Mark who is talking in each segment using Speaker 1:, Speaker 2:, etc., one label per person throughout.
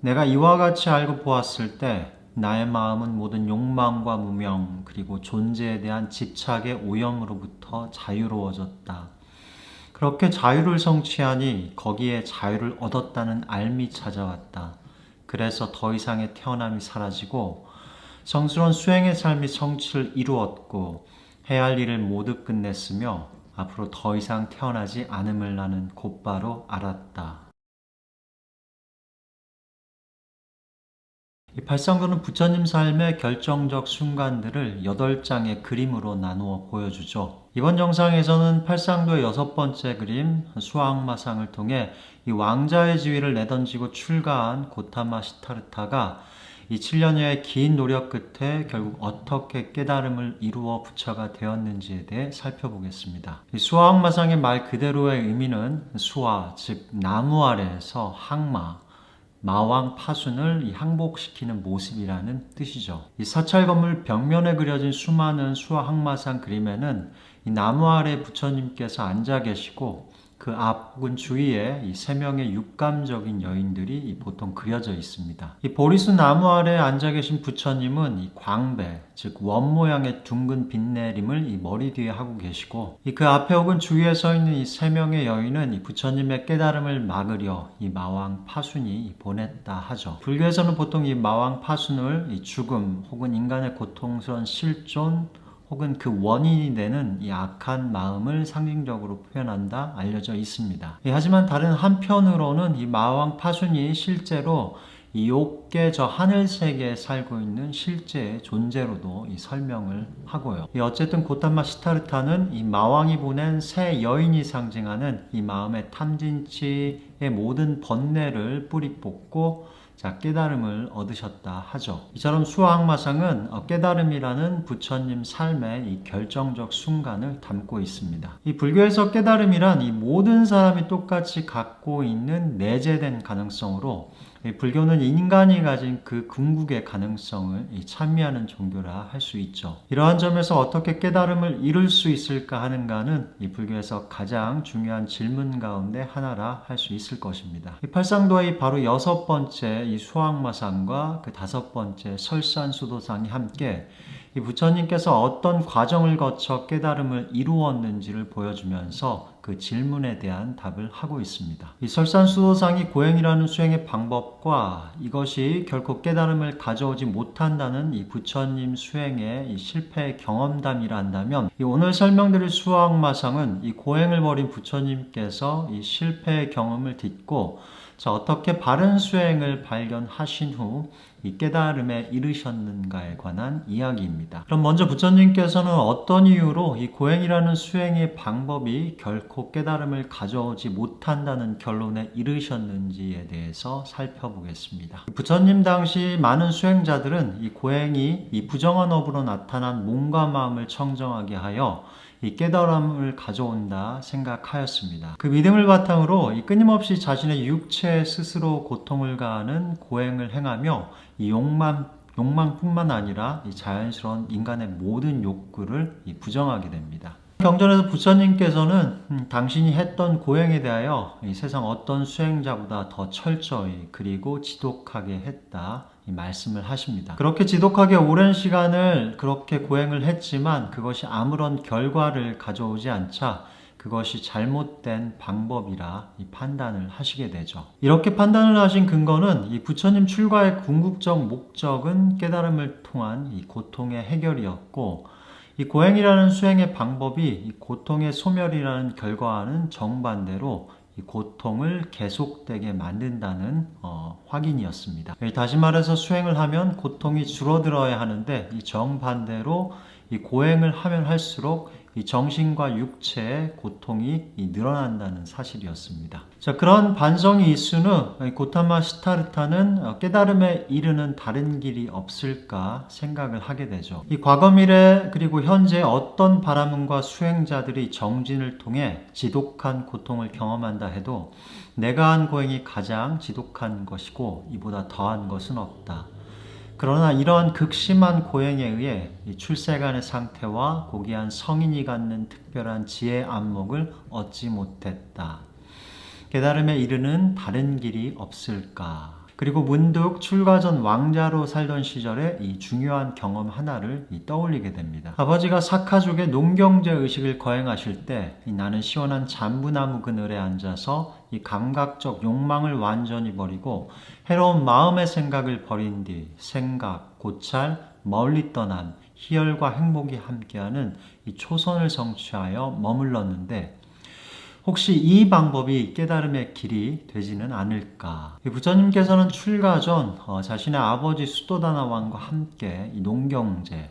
Speaker 1: 내가 이와 같이 알고 보았을 때 나의 마음은 모든 욕망과 무명 그리고 존재에 대한 집착의 오염으로부터 자유로워졌다. 그렇게 자유를 성취하니 거기에 자유를 얻었다는 알미 찾아왔다. 그래서 더 이상의 태어남이 사라지고 성스러운 수행의 삶이 성취를 이루었고 해야 할 일을 모두 끝냈으며 앞으로 더 이상 태어나지 않음을 나는 곧바로 알았다. 이 팔상도는 부처님 삶의 결정적 순간들을 8장의 그림으로 나누어 보여주죠. 이번 영상에서는 팔상도의 6번째 그림 수아악마상을 통해 이 왕자의 지위를 내던지고 출가한 고타마 시타르타가 이 7년여의 긴 노력 끝에 결국 어떻게 깨달음을 이루어 부처가 되었는지에 대해 살펴보겠습니다. 이 수아악마상의 말 그대로의 의미는 수아, 즉 나무 아래에서 항마, 마왕 파순을 항복시키는 모습이라는 뜻이죠. 이 사찰 건물 벽면에 그려진 수많은 수화 항마상 그림에는 이 나무 아래 부처님께서 앉아 계시고 그 앞 혹은 주위에 이 세 명의 육감적인 여인들이 보통 그려져 있습니다. 이 보리수 나무 아래 앉아 계신 부처님은 이 광배, 즉 원 모양의 둥근 빛내림을 이 머리 뒤에 하고 계시고 그 앞에 혹은 주위에 서 있는 이 세 명의 여인은 이 부처님의 깨달음을 막으려 이 마왕 파순이 보냈다 하죠. 불교에서는 보통 이 마왕 파순을 이 죽음 혹은 인간의 고통스러운 실존 혹은 그 원인이 되는 이 악한 마음을 상징적으로 표현한다 알려져 있습니다. 하지만 다른 한편으로는 이 마왕 파순이 실제로 이 욕계 저 하늘 세계에 살고 있는 실제의 존재로도 이 설명을 하고요. 어쨌든 고타마 시타르타는 이 마왕이 보낸 새 여인이 상징하는 이 마음의 탐진치의 모든 번뇌를 뿌리 뽑고 깨달음을 얻으셨다 하죠. 이처럼 수아악마상은 깨달음이라는 부처님 삶의 이 결정적 순간을 담고 있습니다. 이 불교에서 깨달음이란 이 모든 사람이 똑같이 갖고 있는 내재된 가능성으로 불교는 인간이 가진 그 궁극의 가능성을 찬미하는 종교라 할 수 있죠. 이러한 점에서 어떻게 깨달음을 이룰 수 있을까 하는가는 이 불교에서 가장 중요한 질문 가운데 하나라 할 수 있을 것입니다. 이 팔상도의 바로 6번째 이 수악마상과 그 5번째 설산수도상이 함께 이 부처님께서 어떤 과정을 거쳐 깨달음을 이루었는지를 보여주면서 그 질문에 대한 답을 하고 있습니다. 이 설산수도상이 고행이라는 수행의 방법과 이것이 결코 깨달음을 가져오지 못한다는 이 부처님 수행의 이 실패의 경험담이라 한다면 이 오늘 설명드릴 수악마상은 이 고행을 벌인 부처님께서 이 실패의 경험을 딛고 어떻게 바른 수행을 발견하신 후 이 깨달음에 이르셨는가에 관한 이야기입니다. 그럼 먼저 부처님께서는 어떤 이유로 이 고행이라는 수행의 방법이 결코 깨달음을 가져오지 못한다는 결론에 이르셨는지에 대해서 살펴보겠습니다. 부처님 당시 많은 수행자들은 이 고행이 이 부정한 업으로 나타난 몸과 마음을 청정하게 하여 이 깨달음을 가져온다 생각하였습니다. 그 믿음을 바탕으로 이 끊임없이 자신의 육체 스스로 고통을 가하는 고행을 행하며 이 욕망뿐만 아니라 이 자연스러운 인간의 모든 욕구를 부정하게 됩니다. 경전에서 부처님께서는 당신이 했던 고행에 대하여 이 세상 어떤 수행자보다 더 철저히 그리고 지독하게 했다 이 말씀을 하십니다. 그렇게 지독하게 오랜 시간을 그렇게 고행을 했지만 그것이 아무런 결과를 가져오지 않자 그것이 잘못된 방법이라 이 판단을 하시게 되죠. 이렇게 판단을 하신 근거는 이 부처님 출가의 궁극적 목적은 깨달음을 통한 이 고통의 해결이었고 이 고행이라는 수행의 방법이 이 고통의 소멸이라는 결과와는 정반대로 이 고통을 계속되게 만든다는 확인이었습니다. 다시 말해서 수행을 하면 고통이 줄어들어야 하는데 이 정반대로 이 고행을 하면 할수록 이 정신과 육체의 고통이 늘어난다는 사실이었습니다. 자, 그런 반성이 있은 후 고타마 시타르타는 깨달음에 이르는 다른 길이 없을까 생각을 하게 되죠. 이 과거 미래 그리고 현재 어떤 바라문과 수행자들이 정진을 통해 지독한 고통을 경험한다 해도 내가 한 고행이 가장 지독한 것이고 이보다 더한 것은 없다. 그러나 이러한 극심한 고행에 의해 출세간의 상태와 고귀한 성인이 갖는 특별한 지혜의 안목을 얻지 못했다. 깨달음에 이르는 다른 길이 없을까? 그리고 문득 출가 전 왕자로 살던 시절에 이 중요한 경험 하나를 떠올리게 됩니다. 아버지가 사카족의 농경제 의식을 거행하실 때 나는 시원한 잠부나무 그늘에 앉아서 이 감각적 욕망을 완전히 버리고 해로운 마음의 생각을 버린 뒤 생각, 고찰, 멀리 떠난 희열과 행복이 함께하는 이 초선을 성취하여 머물렀는데 혹시 이 방법이 깨달음의 길이 되지는 않을까? 부처님께서는 출가 전 자신의 아버지 수도다나 왕과 함께 이 농경제,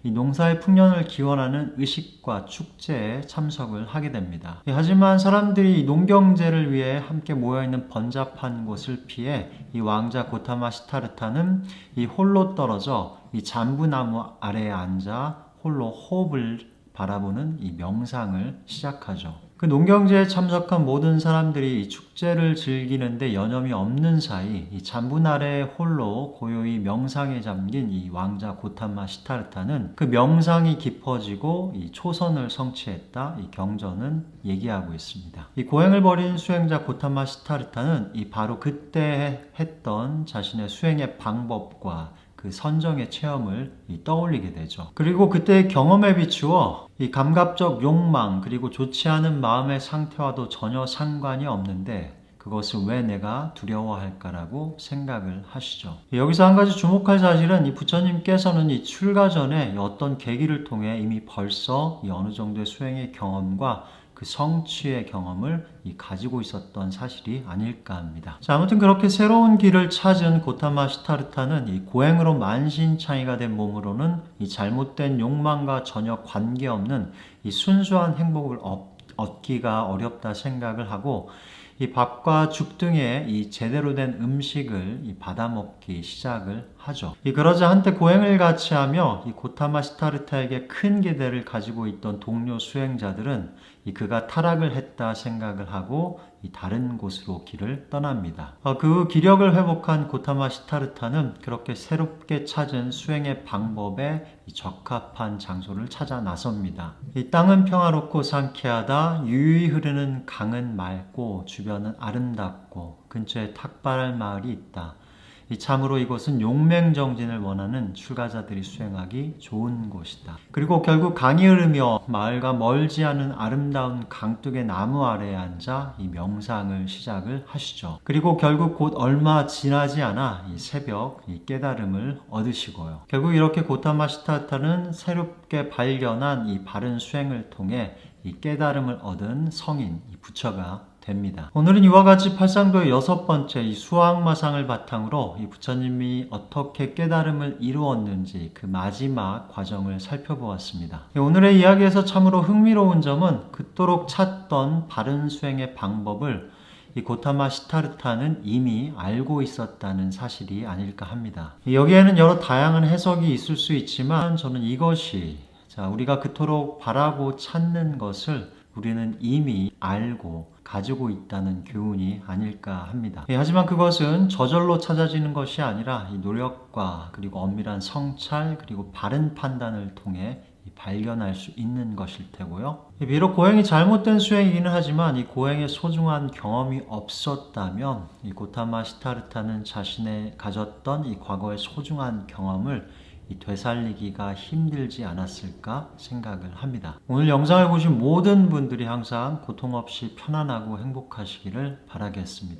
Speaker 1: 이 농사의 풍년을 기원하는 의식과 축제에 참석을 하게 됩니다. 하지만 사람들이 농경제를 위해 함께 모여있는 번잡한 곳을 피해 이 왕자 고타마 시타르타는 이 홀로 떨어져 이 잠부나무 아래에 앉아 홀로 호흡을 바라보는 이 명상을 시작하죠. 그 농경제에 참석한 모든 사람들이 이 축제를 즐기는데 여념이 없는 사이 이 잠분 아래에 홀로 고요히 명상에 잠긴 이 왕자 고타마 시타르타는 그 명상이 깊어지고 이 초선을 성취했다. 이 경전은 얘기하고 있습니다. 이 고행을 벌인 수행자 고타마 시타르타는 이 바로 그때 했던 자신의 수행의 방법과 그 선정의 체험을 떠올리게 되죠. 그리고 그때의 경험에 비추어 이 감각적 욕망 그리고 좋지 않은 마음의 상태와도 전혀 상관이 없는데 그것을 왜 내가 두려워할까라고 생각을 하시죠. 여기서 한 가지 주목할 사실은 이 부처님께서는 이 출가 전에 어떤 계기를 통해 이미 벌써 이 어느 정도의 수행의 경험과 그 성취의 경험을 가지고 있었던 사실이 아닐까 합니다. 자, 아무튼 그렇게 새로운 길을 찾은 고타마 시타르타는 이 고행으로 만신창이가 된 몸으로는 이 잘못된 욕망과 전혀 관계없는 이 순수한 행복을 얻기가 어렵다 생각을 하고 이 밥과 죽 등의 이 제대로 된 음식을 받아먹기 시작을 하죠. 그러자 한때 고행을 같이 하며 이 고타마 시타르타에게 큰 기대를 가지고 있던 동료 수행자들은 그가 타락을 했다 생각을 하고 다른 곳으로 길을 떠납니다. 그 기력을 회복한 고타마 시타르타는 그렇게 새롭게 찾은 수행의 방법에 적합한 장소를 찾아 나섭니다. 이 땅은 평화롭고 상쾌하다. 유유히 흐르는 강은 맑고 주변은 아름답고 근처에 탁발할 마을이 있다. 참으로 이곳은 용맹정진을 원하는 출가자들이 수행하기 좋은 곳이다. 그리고 결국 강이 흐르며 마을과 멀지 않은 아름다운 강둑의 나무 아래에 앉아 이 명상을 시작을 하시죠. 그리고 결국 곧 얼마 지나지 않아 이 새벽 이 깨달음을 얻으시고요. 결국 이렇게 고타마 시타르타는 새롭게 발견한 이 바른 수행을 통해 이 깨달음을 얻은 성인, 이 부처가 됩니다. 오늘은 이와 같이 팔상도의 6번째 이 수학마상을 바탕으로 이 부처님이 어떻게 깨달음을 이루었는지 그 마지막 과정을 살펴보았습니다. 오늘의 이야기에서 참으로 흥미로운 점은 그토록 찾던 바른 수행의 방법을 이 고타마 시타르타는 이미 알고 있었다는 사실이 아닐까 합니다. 여기에는 여러 다양한 해석이 있을 수 있지만 저는 이것이 우리가 그토록 바라고 찾는 것을 우리는 이미 알고 가지고 있다는 교훈이 아닐까 합니다. 하지만 그것은 저절로 찾아지는 것이 아니라 이 노력과 그리고 엄밀한 성찰 그리고 바른 판단을 통해 발견할 수 있는 것일 테고요. 비록 고행이 잘못된 수행이기는 하지만 이 고행에 소중한 경험이 없었다면 이 고타마 시타르타는 자신의 가졌던 이 과거의 소중한 경험을 되살리기가 힘들지 않았을까 생각을 합니다. 오늘 영상을 보신 모든 분들이 항상 고통 없이 편안하고 행복하시기를 바라겠습니다.